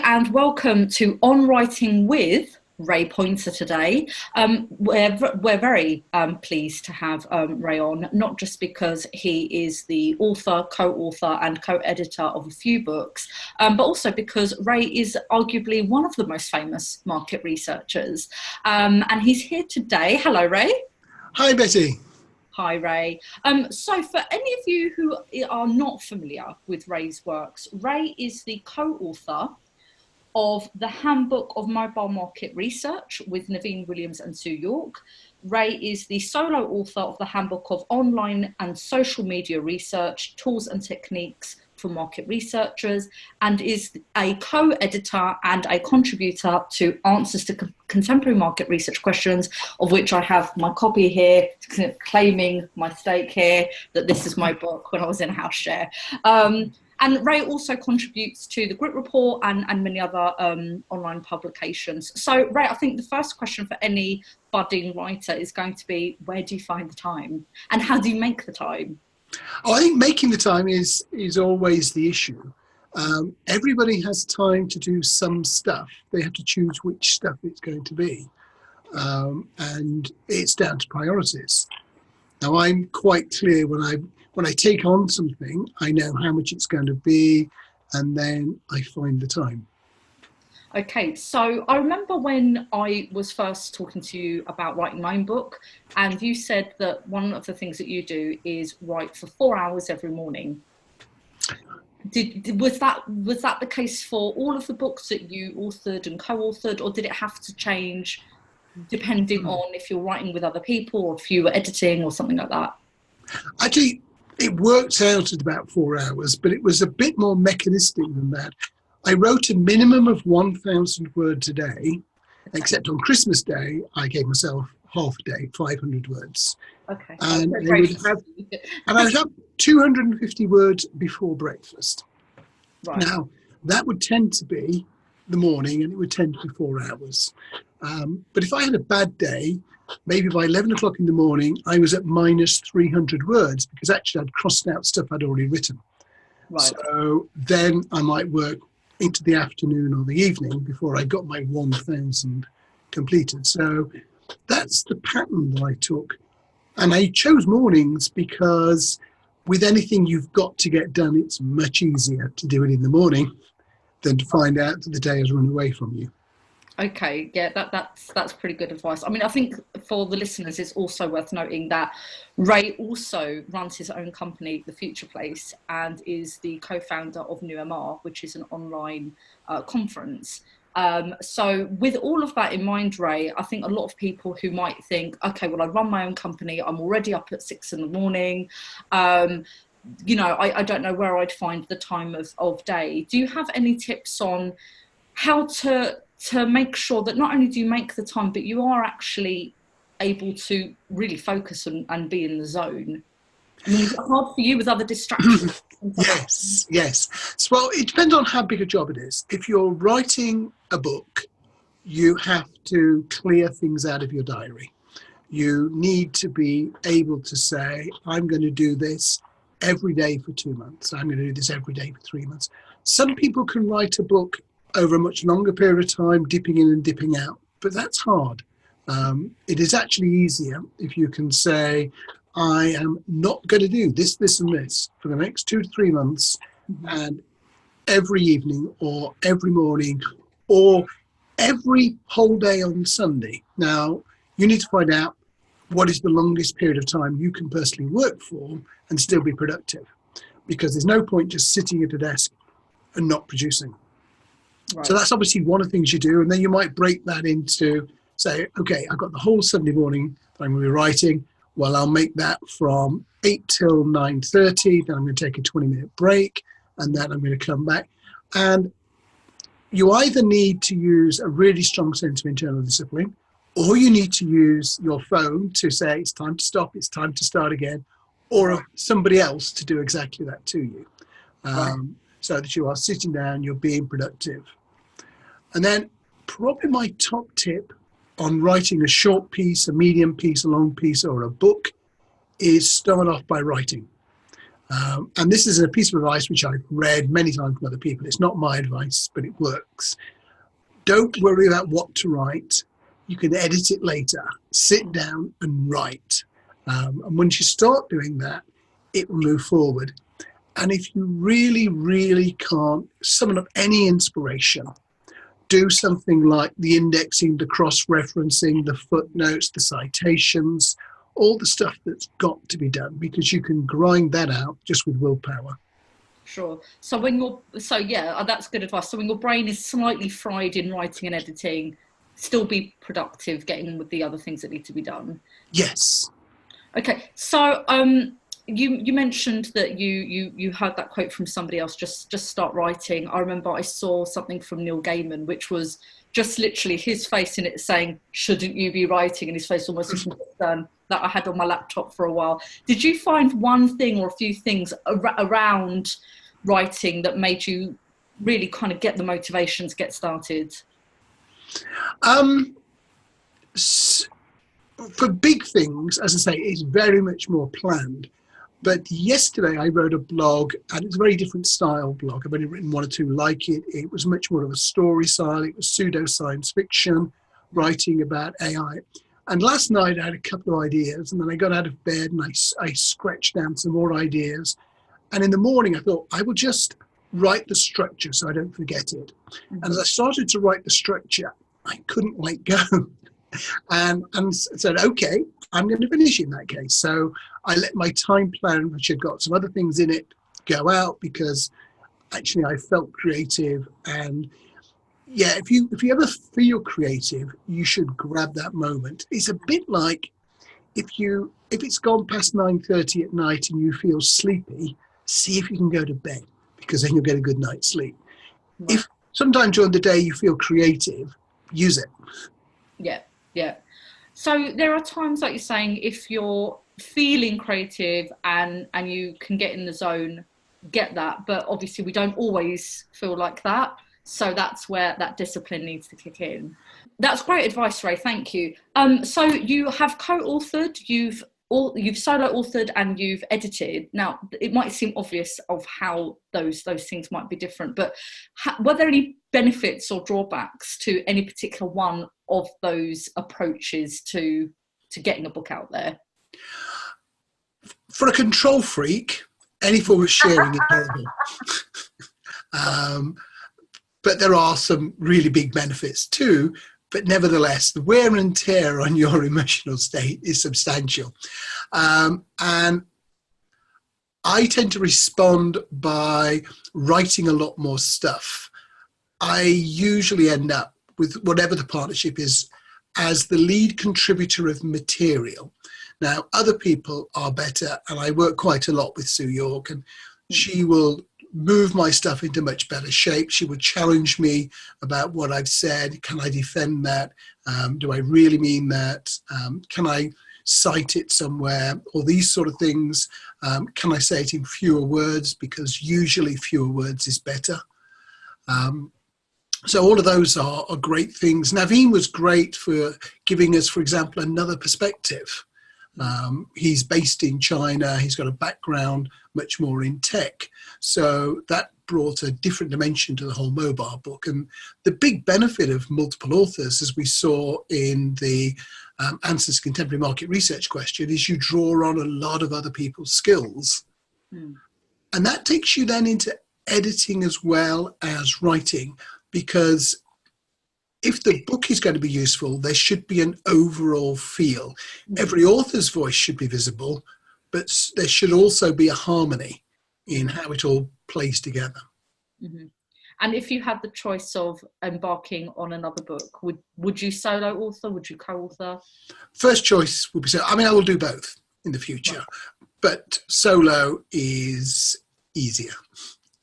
and welcome to On Writing with Ray Poynter today. We're very pleased to have Ray on, not just because he is the author, co-author and co-editor of a few books, but also because Ray is arguably one of the most famous market researchers. And he's here today. Hello, Ray. Hi, Betty. Hi, Ray. So for any of you who are not familiar with Ray's works, Ray is the co-author of the Handbook of Mobile Market Research with Naveen Williams and Sue York. Ray is the solo author of the Handbook of Online and Social Media Research, Tools and Techniques for Market Researchers, and is a co-editor and a contributor to Answers to Contemporary Market Research Questions, of which I have my copy here, claiming my stake here, that this is my book when I was in a house share. And Ray also contributes to the Grit Report and many other online publications. So, Ray, I think the first question for any budding writer is going to be, where do you find the time? And how do you make the time? Oh, I think making the time is always the issue. Everybody has time to do some stuff. They have to choose which stuff it's going to be. And it's down to priorities. Now, I'm quite clear when I take on something, I know how much it's going to be, and then I find the time. Okay, so I remember when I was first talking to you about writing my own book, and you said that one of the things that you do is write for 4 hours every morning. Was that the case for all of the books that you authored and co-authored, or did it have to change depending on if you're writing with other people or if you were editing or something like that? Actually, it worked out at about 4 hours, but it was a bit more mechanistic than that. I wrote a minimum of 1,000 words a day, except on Christmas Day, I gave myself half a day, 500 words. Okay. And I would have 250 words before breakfast. Right. Now, that would tend to be the morning, and it would tend to be 4 hours. But if I had a bad day, maybe by 11 o'clock in the morning, I was at minus 300 words because actually I'd crossed out stuff I'd already written. Right. So then I might work into the afternoon or the evening before I got my 1,000 completed. So that's the pattern that I took. And I chose mornings because with anything you've got to get done, it's much easier to do it in the morning than to find out that the day has run away from you. Okay, yeah, that's pretty good advice. I mean, I think for the listeners, it's also worth noting that Ray also runs his own company, The Future Place, and is the co-founder of New MR, which is an online conference. So with all of that in mind, Ray, I think a lot of people who might think, okay, well, I run my own company, I'm already up at 6 in the morning, you know, I don't know where I'd find the time of day. Do you have any tips on how to make sure that not only do you make the time, but you are actually able to really focus and be in the zone? I mean, is it hard for you with other distractions? Yes. So, well, it depends on how big a job it is. If you're writing a book, you have to clear things out of your diary. You need to be able to say, I'm going to do this every day for 2 months. I'm going to do this every day for 3 months. Some people can write a book over a much longer period of time, dipping in and dipping out, but that's hard. It is actually easier if you can say, I am not going to do this, this and this for the next 2 to 3 months, and every evening or every morning or every whole day on Sunday. Now, you need to find out what is the longest period of time you can personally work for and still be productive, because there's no point just sitting at a desk and not producing. Right. So that's obviously one of the things you do. And then you might break that into, say, okay, I've got the whole Sunday morning that I'm going to be writing. Well, I'll make that from 8 till 9:30. Then I'm going to take a 20-minute break. And then I'm going to come back. And you either need to use a really strong sense of internal discipline, or you need to use your phone to say, it's time to stop, it's time to start again, or somebody else to do exactly that to you. So that you are sitting down, you're being productive. And then probably my top tip on writing a short piece, a medium piece, a long piece, or a book is start off by writing. And this is a piece of advice which I've read many times from other people. It's not my advice, but it works. Don't worry about what to write. You can edit it later. Sit down and write. And once you start doing that, it will move forward. And if you really, really can't summon up any inspiration, do something like the indexing, the cross-referencing, the footnotes, the citations, all the stuff that's got to be done, because you can grind that out just with willpower. Sure. So that's good advice. So when your brain is slightly fried in writing and editing, still be productive, getting on with the other things that need to be done. Yes. Okay. So you mentioned that you heard that quote from somebody else, just start writing. I remember I saw something from Neil Gaiman, which was just literally his face in it saying, shouldn't you be writing? And his face almost concerned, that I had on my laptop for a while. Did you find one thing or a few things around writing that made you really kind of get the motivation to get started? For big things, as I say, it's very much more planned. But yesterday I wrote a blog, and it's a very different style blog. I've only written one or two like it. It was much more of a story style. It was pseudo science fiction, writing about AI. And last night I had a couple of ideas, and then I got out of bed and I scratched down some more ideas. And in the morning I thought, I will just write the structure so I don't forget it. And as I started to write the structure, I couldn't let go. and said, okay, I'm going to finish in that case. So I let my time plan, which had got some other things in it, go out, because actually I felt creative. And yeah, if you ever feel creative, you should grab that moment. It's a bit like if it's gone past 9:30 at night and you feel sleepy, see if you can go to bed, because then you'll get a good night's sleep. Right. If sometime during the day you feel creative, use it. Yeah. So there are times, like you're saying, if you're feeling creative and you can get in the zone, get that. But obviously we don't always feel like that. So that's where that discipline needs to kick in. That's great advice, Ray. Thank you. So you have co-authored, you've solo authored, and you've edited. Now, it might seem obvious of how those things might be different, but were there any benefits or drawbacks to any particular one of those approaches to getting a book out there? For a control freak, any form of sharing is horrible. But there are some really big benefits too. But nevertheless, the wear and tear on your emotional state is substantial. And I tend to respond by writing a lot more stuff. I usually end up with, whatever the partnership is, as the lead contributor of material. Now, other people are better, and I work quite a lot with Sue York, and she will move my stuff into much better shape. She would challenge me about what I've said. Can I defend that? Do I really mean that? Can I cite it somewhere? Or these sort of things. Can I say it in fewer words? Because usually fewer words is better. So all of those are great things. Naveen was great for giving us, for example, another perspective. He's based in China. He's got a background much more in tech. So that brought a different dimension to the whole mobile book. And the big benefit of multiple authors, as we saw in the Answers to Contemporary Market Research question, is you draw on a lot of other people's skills. And that takes you then into editing as well as writing, because if the book is going to be useful, there should be an overall feel. Every author's voice should be visible, but there should also be a harmony in how it all plays together. Mm-hmm. And if you had the choice of embarking on another book, would you solo author? Would you co-author? First choice would be solo. I mean, I will do both in the future, but solo is easier.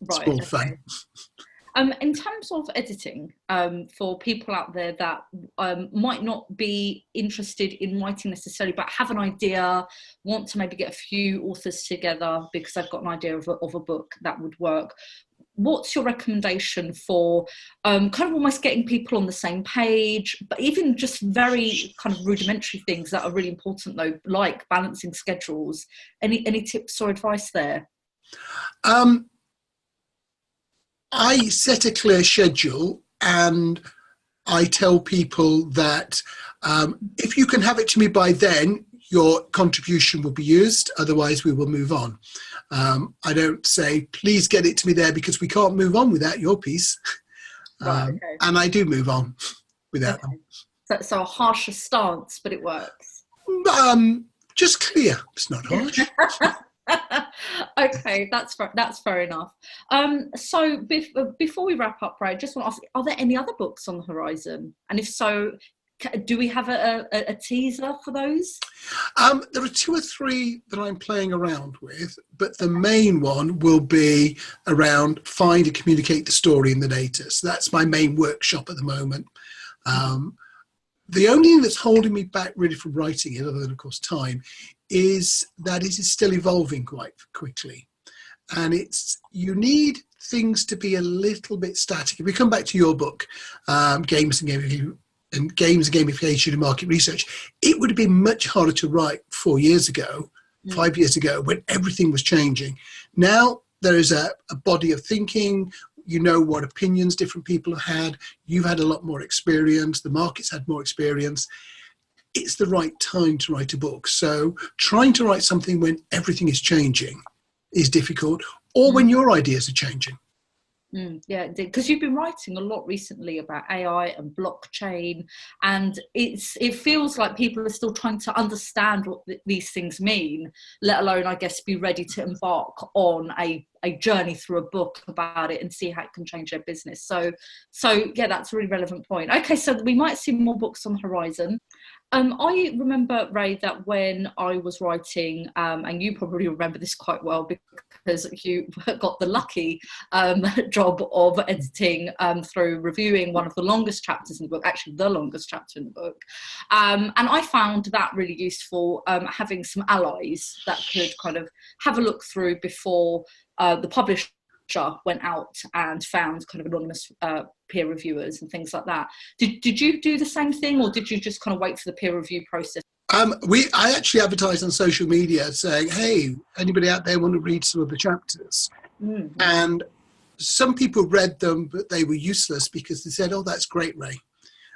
It's more fun. In terms of editing, for people out there that might not be interested in writing necessarily, but have an idea, want to maybe get a few authors together because they've got an idea of a book that would work, what's your recommendation for kind of almost getting people on the same page, but even just very kind of rudimentary things that are really important though, like balancing schedules? Any tips or advice there? I set a clear schedule, and I tell people that if you can have it to me by then, your contribution will be used. Otherwise, we will move on. I don't say, please get it to me there because we can't move on without your piece. Right, okay. And I do move on without them. So a harsher stance, but it works. Just clear. It's not harsh. Okay, that's fair enough. So before we wrap up, Ray, I just want to ask, are there any other books on the horizon? And if so, do we have a teaser for those? There are 2 or 3 that I'm playing around with, but the main one will be around find and communicate the story in the data. So that's my main workshop at the moment. The only thing that's holding me back really from writing it, other than of course time, is that it is still evolving quite quickly. And you need things to be a little bit static. If we come back to your book, Games and Gamification and Market Research, it would have been much harder to write 4 years ago, 5 years ago, when everything was changing. Now there is a body of thinking. You know what opinions different people have had. You've had a lot more experience. The market's had more experience. It's the right time to write a book. So trying to write something when everything is changing is difficult, or when your ideas are changing. Yeah, because you've been writing a lot recently about AI and blockchain, and it feels like people are still trying to understand what these things mean, let alone, I guess, be ready to embark on a journey through a book about it and see how it can change their business. So yeah, that's a really relevant point. Okay, so we might see more books on the horizon. I remember, Ray, that when I was writing, and you probably remember this quite well because you got the lucky job of editing through reviewing one of the longest chapters in the book, actually the longest chapter in the book. And I found that really useful, having some allies that could kind of have a look through before the publisher went out and found kind of anonymous peer reviewers and things like that. Did you do the same thing, or did you just kind of wait for the peer review process? I actually advertised on social media saying, hey, anybody out there want to read some of the chapters? Mm-hmm. And some people read them, but they were useless because they said, oh, that's great, Ray.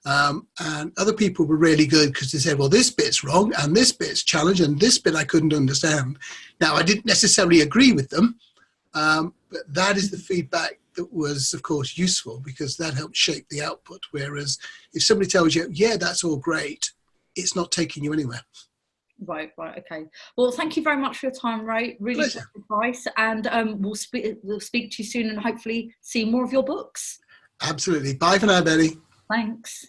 And other people were really good because they said, well, this bit's wrong and this bit's challenged and this bit I couldn't understand. Now, I didn't necessarily agree with them, but that is the feedback that was, of course, useful because that helped shape the output. Whereas if somebody tells you, yeah, that's all great, it's not taking you anywhere. Right, okay. Well, thank you very much for your time, Ray. Really good advice, and we'll speak to you soon and hopefully see more of your books. Absolutely. Bye for now, Betty. Thanks.